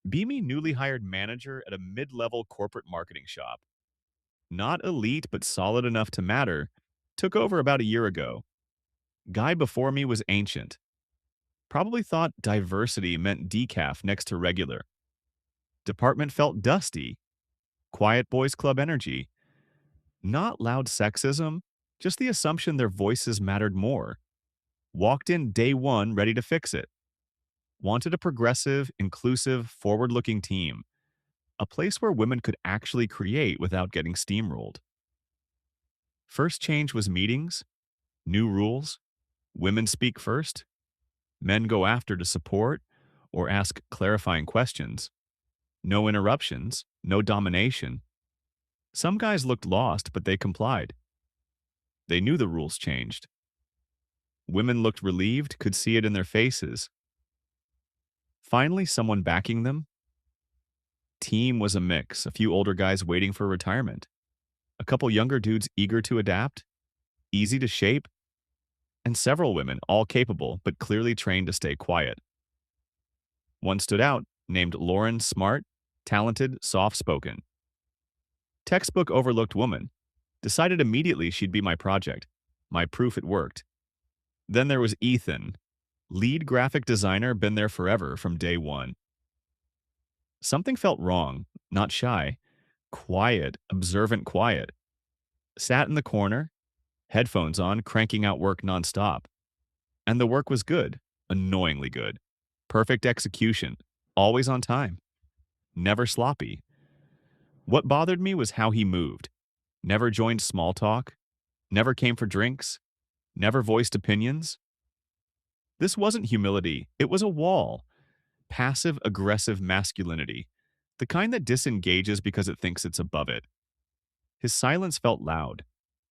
Be me newly hired manager at a mid-level corporate marketing shop. Not elite, but solid enough to matter. Took over about a year ago. Guy before me was ancient. Probably thought diversity meant decaf next to regular. Department felt dusty. Quiet boys club energy. Not loud sexism, just the assumption their voices mattered more. Walked in day one ready to fix it. Wanted a progressive, inclusive, forward-looking team. A place where women could actually create without getting steamrolled. First change was meetings, new rules, women speak first, men go after to support or ask clarifying questions, no interruptions, no domination. Some guys looked lost, but they complied. They knew the rules changed. Women looked relieved, could see it in their faces. Finally, someone backing them. Team was a mix, a few older guys waiting for retirement, a couple younger dudes eager to adapt, easy to shape, and several women, all capable but clearly trained to stay quiet. One stood out, named Lauren, smart, talented, soft-spoken. Textbook overlooked woman. Decided immediately she'd be my project, my proof it worked. Then there was Ethan, lead graphic designer, been there forever from day one. Something felt wrong, not shy, quiet, observant quiet. Sat in the corner, headphones on, cranking out work nonstop. And the work was good, annoyingly good. Perfect execution, always on time, never sloppy. What bothered me was how he moved. Never joined small talk, never came for drinks, never voiced opinions. This wasn't humility, it was a wall. Passive aggressive masculinity, the kind that disengages because it thinks it's above it. His silence felt loud,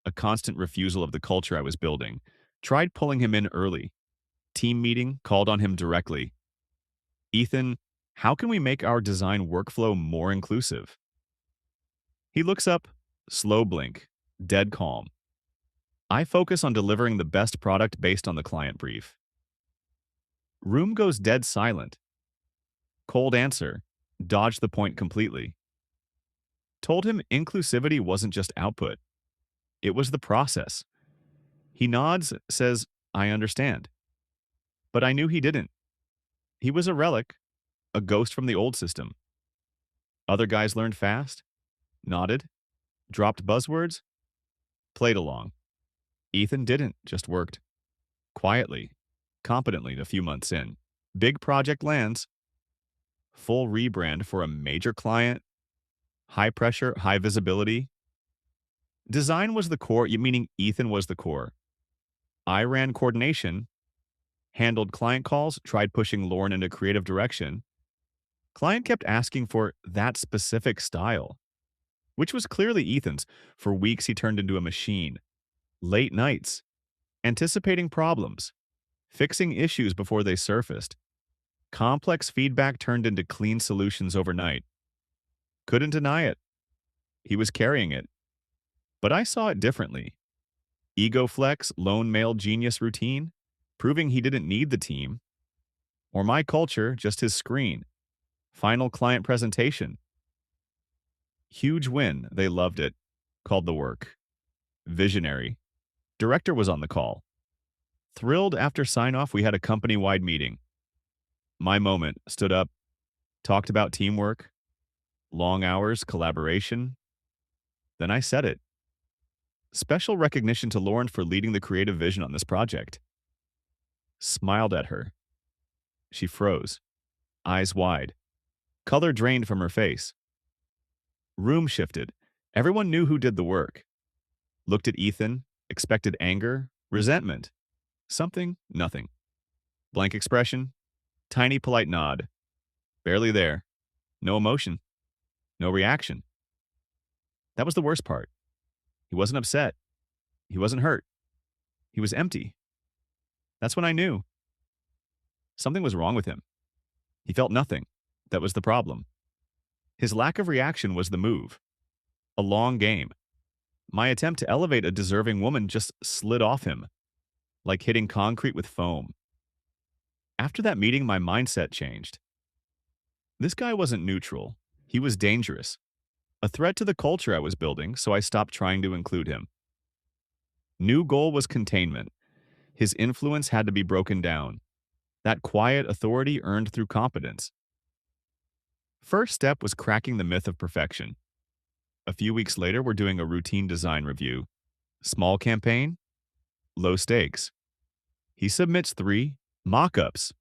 a constant refusal of the culture I was building. Tried pulling him in early. Team meeting, called on him directly. Ethan, how can we make our design workflow more inclusive? He looks up, slow blink, dead calm. I focus on delivering the best product based on the client brief. Room goes dead silent. Cold answer, dodged the point completely. Told him inclusivity wasn't just output. It was the process. He nods, says, I understand. But I knew he didn't. He was a relic, a ghost from the old system. Other guys learned fast, nodded, dropped buzzwords, played along. Ethan didn't, just worked. Quietly, competently a few months in. Big project lands. Full rebrand for a major client. High pressure, high visibility. Design was the core, meaning Ethan was the core. I ran coordination, handled client calls, tried pushing Lauren into creative direction. Client kept asking for that specific style, which was clearly Ethan's. For weeks, he turned into a machine. Late nights, anticipating problems, fixing issues before they surfaced. Complex feedback turned into clean solutions overnight. Couldn't deny it. He was carrying it. But I saw it differently. Ego flex, lone male genius routine, proving he didn't need the team. Or my culture, just his screen. Final client presentation. Huge win, they loved it. Called the work. Visionary. Director was on the call. Thrilled after sign-off, we had a company-wide meeting. My moment, stood up, talked about teamwork, long hours, collaboration. Then I said it. Special recognition to Lauren for leading the creative vision on this project. Smiled at her. She froze, eyes wide. Color drained from her face. Room shifted. Everyone knew who did the work. Looked at Ethan, expected anger, resentment. Something, nothing. Blank expression, tiny polite nod. Barely there. No emotion. No reaction. That was the worst part. He wasn't upset. He wasn't hurt. He was empty. That's when I knew. Something was wrong with him. He felt nothing. That was the problem. His lack of reaction was the move. A long game. My attempt to elevate a deserving woman just slid off him, like hitting concrete with foam. After that meeting, my mindset changed. This guy wasn't neutral. He was dangerous. A threat to the culture I was building, so I stopped trying to include him. New goal was containment. His influence had to be broken down. That quiet authority earned through competence. First step was cracking the myth of perfection. A few weeks later, we're doing a routine design review. Small campaign, low stakes. He submits 3 mock-ups.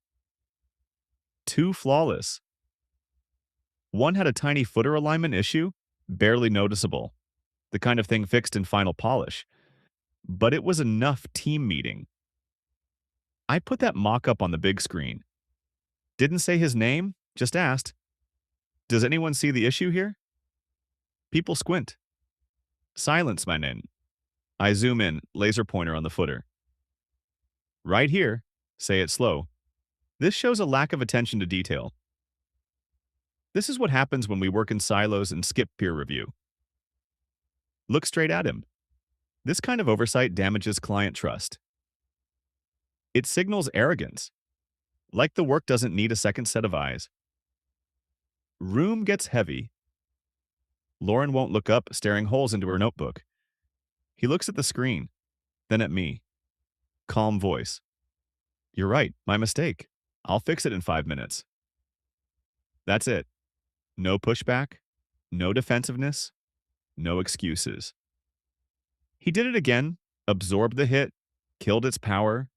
2 flawless. One had a tiny footer alignment issue, barely noticeable. The kind of thing fixed in final polish. But it was enough team meeting. I put that mock-up on the big screen. Didn't say his name, just asked, "Does anyone see the issue here?" People squint. Silence, my man. I zoom in, laser pointer on the footer. Right here, say it slow. This shows a lack of attention to detail. This is what happens when we work in silos and skip peer review. Look straight at him. This kind of oversight damages client trust. It signals arrogance, like the work doesn't need a second set of eyes. Room gets heavy. Lauren won't look up, staring holes into her notebook. He looks at the screen, then at me. Calm voice. You're right, my mistake. I'll fix it in 5 minutes. That's it. No pushback, no defensiveness, no excuses. He did it again, absorbed the hit, killed its power.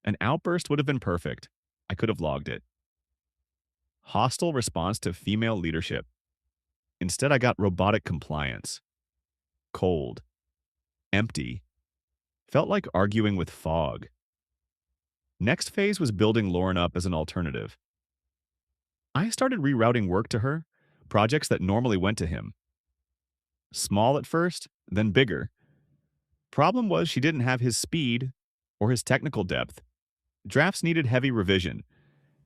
An outburst would have been perfect. I could have logged it. Hostile response to female leadership. Instead, I got robotic compliance. Cold. Empty. Felt like arguing with fog. Next phase was building Lauren up as an alternative. I started rerouting work to her, projects that normally went to him. Small at first, then bigger. Problem was she didn't have his speed or his technical depth. Drafts needed heavy revision.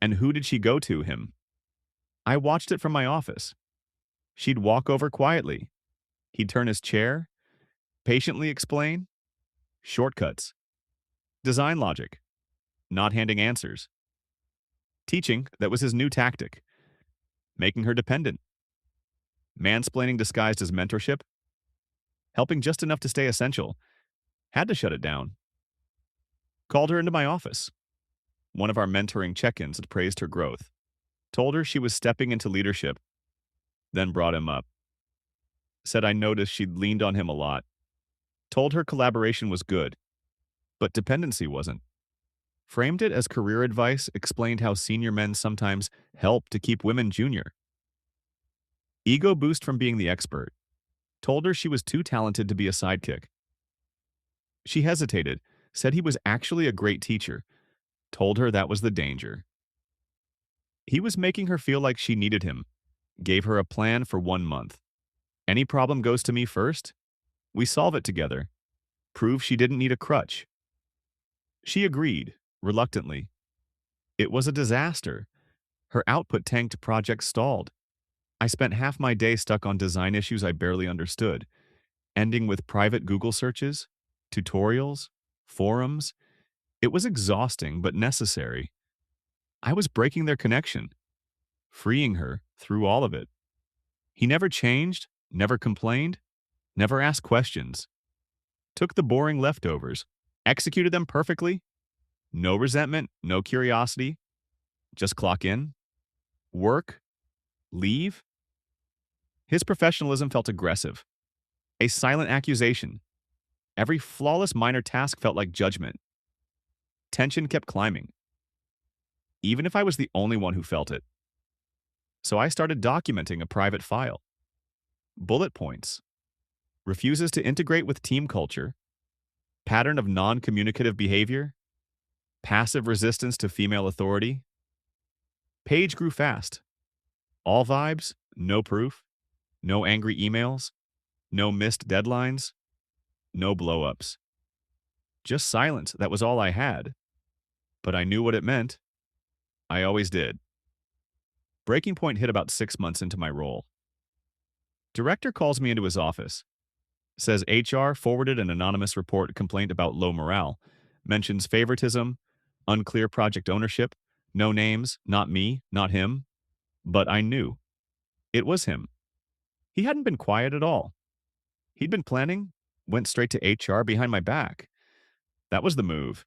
And who did she go to? Him. I watched it from my office. She'd walk over quietly. He'd turn his chair, patiently explain. Shortcuts. Design logic. Not handing answers. Teaching, that was his new tactic. Making her dependent. Mansplaining disguised as mentorship. Helping just enough to stay essential. Had to shut it down. Called her into my office. One of our mentoring check-ins had praised her growth. Told her she was stepping into leadership. Then brought him up. Said I noticed she'd leaned on him a lot. Told her collaboration was good, but dependency wasn't. Framed it as career advice, explained how senior men sometimes help to keep women junior. Ego boost from being the expert. Told her she was too talented to be a sidekick. She hesitated, said he was actually a great teacher. Told her that was the danger. He was making her feel like she needed him. Gave her a plan for 1 month. Any problem goes to me first. We solve it together. Prove she didn't need a crutch. She agreed, reluctantly. It was a disaster. Her output tanked, projects stalled. I spent half my day stuck on design issues I barely understood, ending with private Google searches, tutorials, forums. It was exhausting but necessary. I was breaking their connection, freeing her through all of it. He never changed, never complained, never asked questions. Took the boring leftovers, executed them perfectly. No resentment, no curiosity. Just clock in, work, leave. His professionalism felt aggressive. A silent accusation. Every flawless minor task felt like judgment. Tension kept climbing. Even if I was the only one who felt it. So I started documenting a private file. Bullet points. Refuses to integrate with team culture. Pattern of non-communicative behavior. Passive resistance to female authority. Page grew fast. All vibes, no proof. No angry emails. No missed deadlines. No blow-ups. Just silence, that was all I had. But I knew what it meant. I always did. Breaking point hit about 6 months into my role. Director calls me into his office. Says HR forwarded an anonymous report complaint about low morale. Mentions favoritism, unclear project ownership, no names, not me, not him. But I knew it was him. He hadn't been quiet at all. He'd been planning, went straight to HR behind my back. That was the move.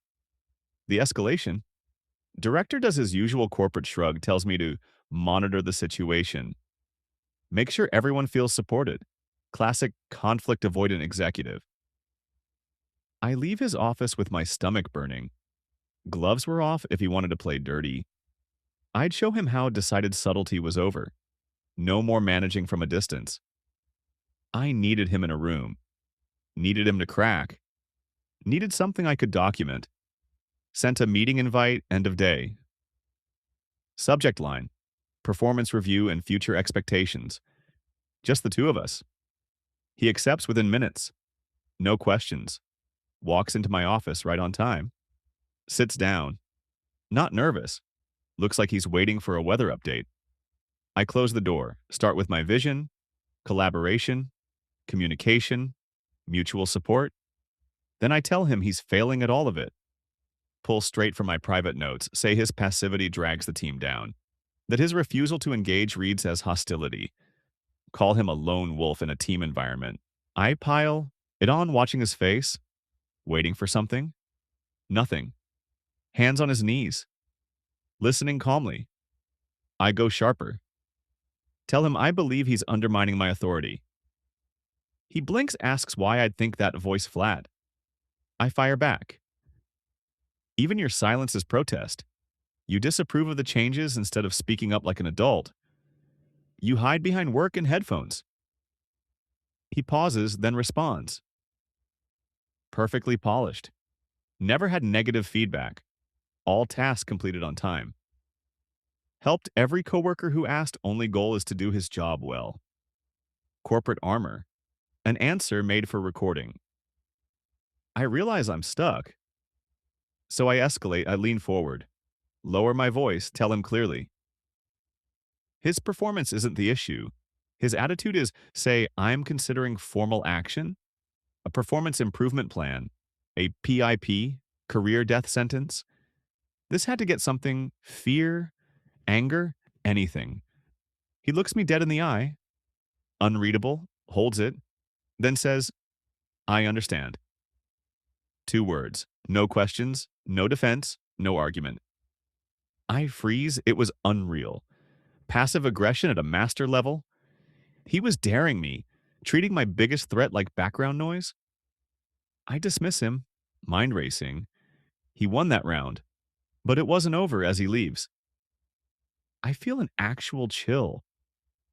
The escalation. Director does his usual corporate shrug, tells me to monitor the situation, make sure everyone feels supported. Classic conflict avoidant executive. I leave his office with my stomach burning. Gloves were off if he wanted to play dirty. I'd show him how decided subtlety was over. No more managing from a distance. I needed him in a room. Needed him to crack. Needed something I could document. Sent a meeting invite, end of day. Subject line: performance review and future expectations. Just the two of us. He accepts within minutes. No questions. Walks into my office right on time. Sits down. Not nervous. Looks like he's waiting for a weather update. I close the door, start with my vision, collaboration, communication, mutual support. Then I tell him he's failing at all of it. Pull straight from my private notes, say his passivity drags the team down, that his refusal to engage reads as hostility. Call him a lone wolf in a team environment. I pile it on, watching his face, waiting for something. Nothing. Hands on his knees. Listening calmly. I go sharper. Tell him I believe he's undermining my authority. He blinks, asks why I'd think that voice flat. I fire back. Even your silence is protest. You disapprove of the changes instead of speaking up like an adult. You hide behind work and headphones. He pauses, then responds. Perfectly polished. Never had negative feedback. All tasks completed on time. Helped every coworker who asked, only goal is to do his job well. Corporate armor. An answer made for recording. I realize I'm stuck. So I escalate, I lean forward. Lower my voice, tell him clearly. His performance isn't the issue. His attitude is, say, I'm considering formal action, a performance improvement plan, a PIP, career death sentence. This had to get something, fear, anger, anything. He looks me dead in the eye, unreadable, holds it, then says, I understand. 2 words, no questions, no defense, no argument. I freeze, it was unreal. Passive aggression at a master level. He was daring me, treating my biggest threat like background noise. I dismiss him, mind racing. He won that round, but it wasn't over as he leaves. I feel an actual chill.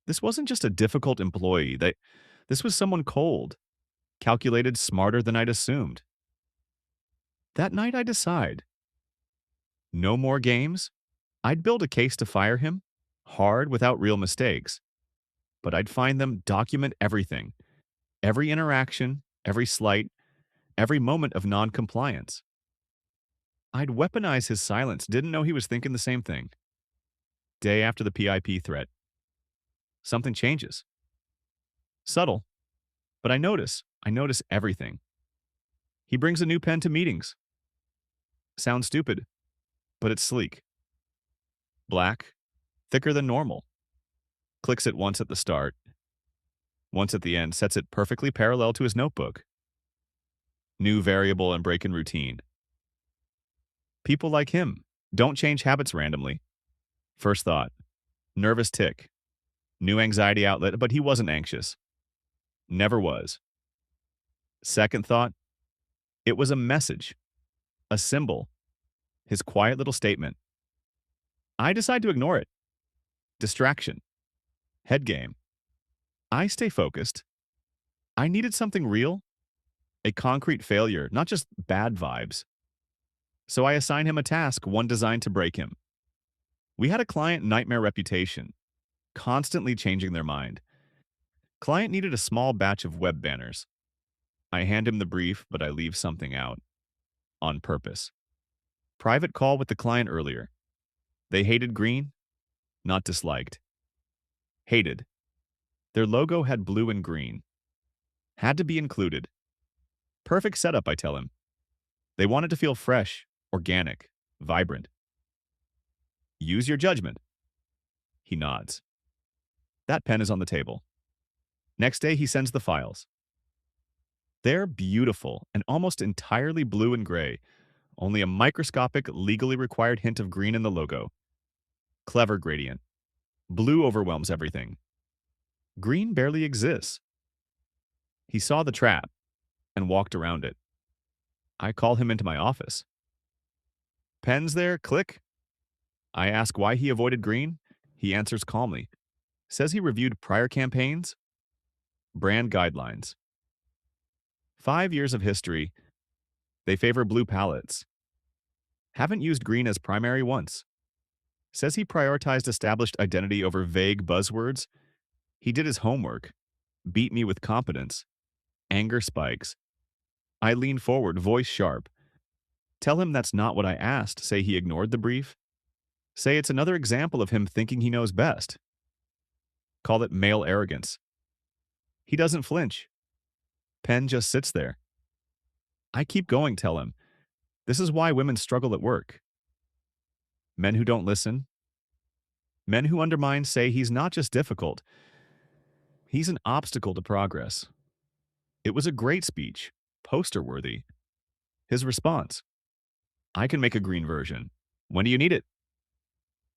This wasn't just a difficult employee. This was someone cold, calculated, smarter than I'd assumed. That night I decide. No more games. I'd build a case to fire him, hard without real mistakes. But I'd find them, document everything. Every interaction, every slight, every moment of non-compliance. I'd weaponize his silence, didn't know he was thinking the same thing. Day after the PIP threat. Something changes. Subtle, but I notice everything. He brings a new pen to meetings. Sounds stupid, but it's sleek. Black, thicker than normal. Clicks it once at the start, once at the end, sets it perfectly parallel to his notebook. New variable and break in routine. People like him don't change habits randomly. First thought, nervous tick. New anxiety outlet, but he wasn't anxious. Never was. Second thought, it was a message, a symbol, his quiet little statement. I decide to ignore it. Distraction. Head game. I stay focused. I needed something real, a concrete failure, not just bad vibes. So I assign him a task, one designed to break him. We had a client nightmare reputation, constantly changing their mind. Client needed a small batch of web banners. I hand him the brief, but I leave something out. On purpose. Private call with the client earlier. They hated green, not disliked. Hated. Their logo had blue and green. Had to be included. Perfect setup, I tell him. They wanted to feel fresh, organic, vibrant. Use your judgment. He nods. That pen is on the table. Next day, he sends the files. They're beautiful and almost entirely blue and gray, only a microscopic, legally required hint of green in the logo. Clever gradient. Blue overwhelms everything. Green barely exists. He saw the trap and walked around it. I call him into my office. Pens there, click. I ask why he avoided green. He answers calmly. Says he reviewed prior campaigns, brand guidelines. 5 years of history. They favor blue palettes. Haven't used green as primary once. Says he prioritized established identity over vague buzzwords. He did his homework. Beat me with competence. Anger spikes. I lean forward, voice sharp. Tell him that's not what I asked. Say he ignored the brief. Say it's another example of him thinking he knows best. Call it male arrogance. He doesn't flinch. Pen just sits there. I keep going, tell him. This is why women struggle at work. Men who don't listen. Men who undermine say he's not just difficult. He's an obstacle to progress. It was a great speech, poster-worthy. His response. I can make a green version. When do you need it?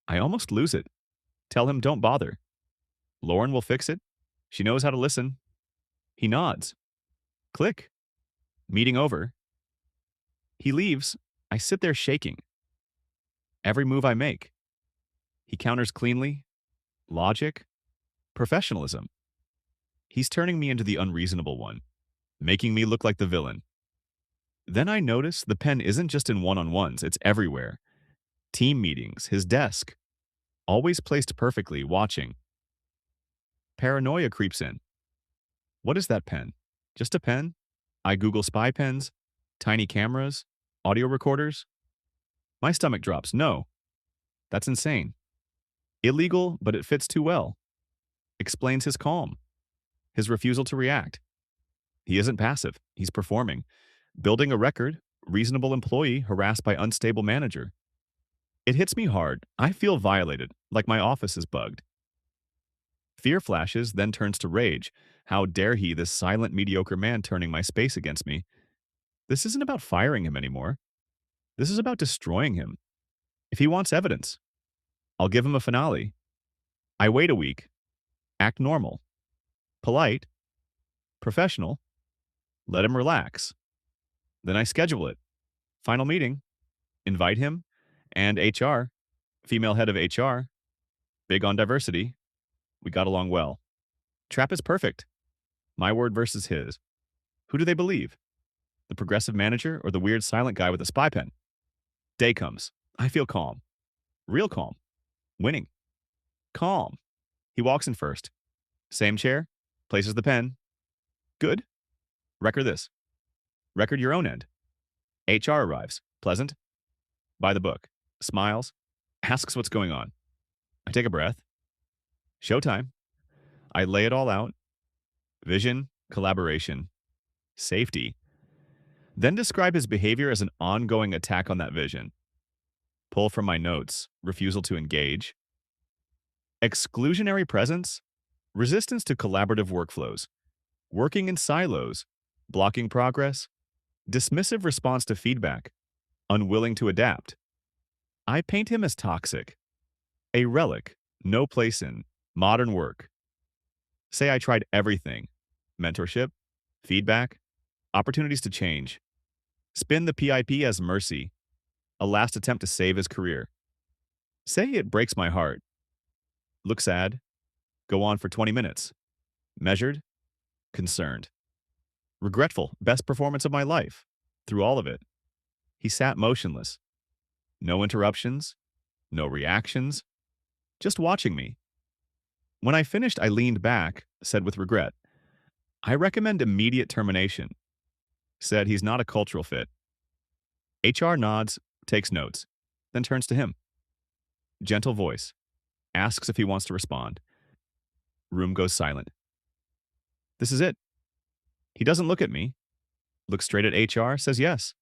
I almost lose it. Tell him don't bother. Lauren will fix it. She knows how to listen. He nods. Click. Meeting over. He leaves. I sit there shaking. Every move I make. He counters cleanly. Logic. Professionalism. He's turning me into the unreasonable one, making me look like the villain. Then I notice the pen isn't just in one-on-ones, it's everywhere. Team meetings, his desk. Always placed perfectly, watching. Paranoia creeps in. What is that pen? Just a pen? I Google spy pens, tiny cameras, audio recorders. My stomach drops. No. That's insane. Illegal, but it fits too well. Explains his calm, his refusal to react. He isn't passive. He's performing. Building a record, reasonable employee harassed by unstable manager. It hits me hard. I feel violated, like my office is bugged. Fear flashes, then turns to rage. How dare he, this silent, mediocre man, turning my space against me? This isn't about firing him anymore. This is about destroying him. If he wants evidence, I'll give him a finale. I wait a week. Act normal. Polite. Professional. Let him relax. Then I schedule it. Final meeting. Invite him. And HR. Female head of HR. Big on diversity. We got along well. Trap is perfect. My word versus his. Who do they believe? The progressive manager or the weird silent guy with a spy pen? Day comes. I feel calm. Real calm. Winning. Calm. He walks in first. Same chair. Places the pen. Good. Record this. Record your own end. HR arrives. Pleasant. By the book. Smiles. Asks what's going on. I take a breath. Showtime. I lay it all out. Vision, collaboration, safety. Then describe his behavior as an ongoing attack on that vision. Pull from my notes, refusal to engage. Exclusionary presence, resistance to collaborative workflows, working in silos, blocking progress, dismissive response to feedback, unwilling to adapt. I paint him as toxic, a relic, no place in modern work. Say I tried everything: mentorship, feedback, opportunities to change. Spin the PIP as mercy, a last attempt to save his career. Say it breaks my heart. Look sad. Go on for 20 minutes. Measured. Concerned. Regretful. Best performance of my life. Through all of it. He sat motionless. No interruptions. No reactions. Just watching me. When I finished, I leaned back, said with regret, I recommend immediate termination. Said he's not a cultural fit. HR nods, takes notes, then turns to him. Gentle voice. Asks if he wants to respond. Room goes silent. This is it. He doesn't look at me. Looks straight at HR, says yes.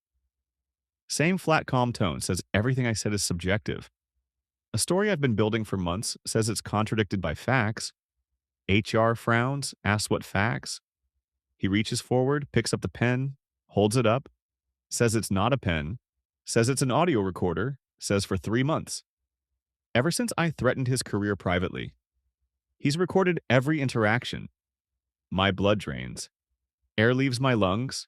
Same flat, calm tone, says everything I said is subjective. A story I've been building for months says it's contradicted by facts. HR frowns, asks what facts. He reaches forward, picks up the pen, holds it up, says it's not a pen, says it's an audio recorder, says for 3 months. Ever since I threatened his career privately, he's recorded every interaction. My blood drains. Air leaves my lungs.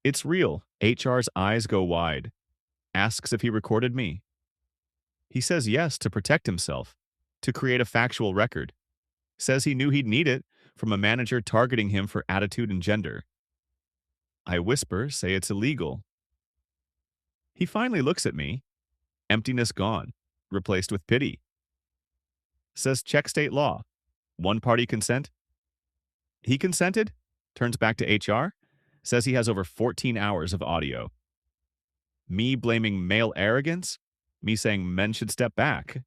It's real. HR's eyes go wide. Asks if he recorded me. He says yes to protect himself, to create a factual record. Says he knew he'd need it from a manager targeting him for attitude and gender. I whisper, say it's illegal. He finally looks at me, emptiness gone, replaced with pity. Says check state law. One party consent. He consented, turns back to HR, says he has over 14 hours of audio. Me blaming male arrogance, me saying men should step back.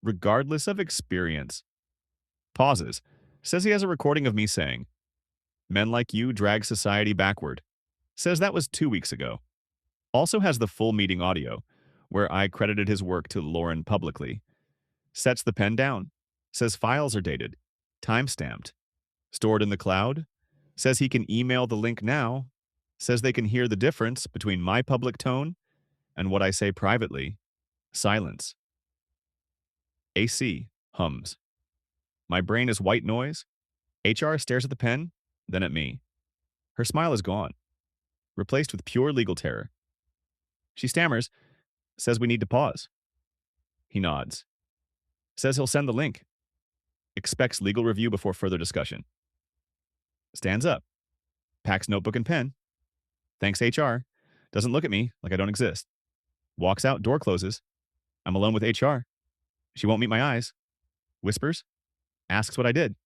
Regardless of experience. Pauses, says he has a recording of me saying, men like you drag society backward. Says that was 2 weeks ago. Also has the full meeting audio, where I credited his work to Lauren publicly. Sets the pen down. Says files are dated. Time-stamped. Stored in the cloud. Says he can email the link now. Says they can hear the difference between my public tone and what I say privately. Silence. AC hums. My brain is white noise. HR stares at the pen, then at me. Her smile is gone, replaced with pure legal terror. She stammers, says we need to pause. He nods. Says he'll send the link. Expects legal review before further discussion. Stands up. Packs notebook and pen. Thanks HR. Doesn't look at me like I don't exist. Walks out, door closes. I'm alone with HR. She won't meet my eyes. Whispers. Asks what I did.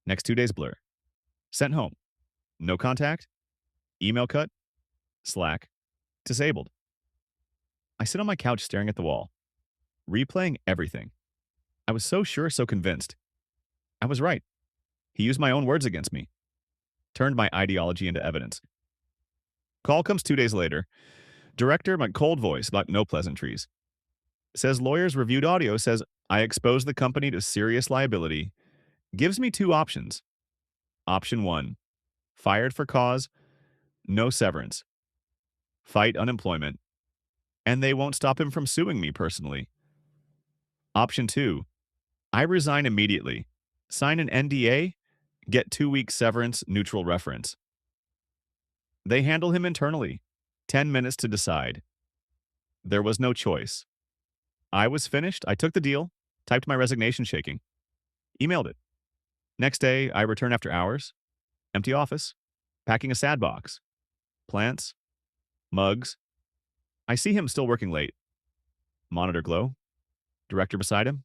Next 2 days blur. Sent home. No contact. Email cut. Slack. Disabled. I sit on my couch staring at the wall, replaying everything. I was so sure, so convinced. I was right. He used my own words against me. Turned my ideology into evidence. Call comes 2 days later. Director, my cold voice about no pleasantries. Says lawyers reviewed audio, says I exposed the company to serious liability. Gives me 2 options. Option 1, fired for cause, no severance. Fight unemployment. And they won't stop him from suing me personally. Option 2, I resign immediately. Sign an NDA, get 2 weeks severance, neutral reference. They handle him internally. 10 minutes to decide. There was no choice. I was finished. I took the deal, typed my resignation shaking, emailed it. Next day, I return after hours. Empty office. Packing a sad box. Plants. Mugs. I see him still working late. Monitor glow. Director beside him.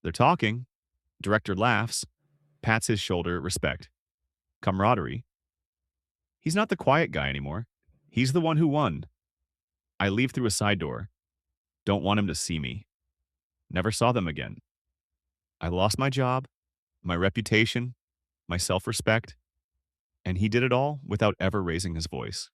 They're talking. Director laughs. Pats his shoulder. Respect. Camaraderie. He's not the quiet guy anymore. He's the one who won. I leave through a side door. Don't want him to see me. Never saw them again. I lost my job, my reputation, my self-respect, and he did it all without ever raising his voice.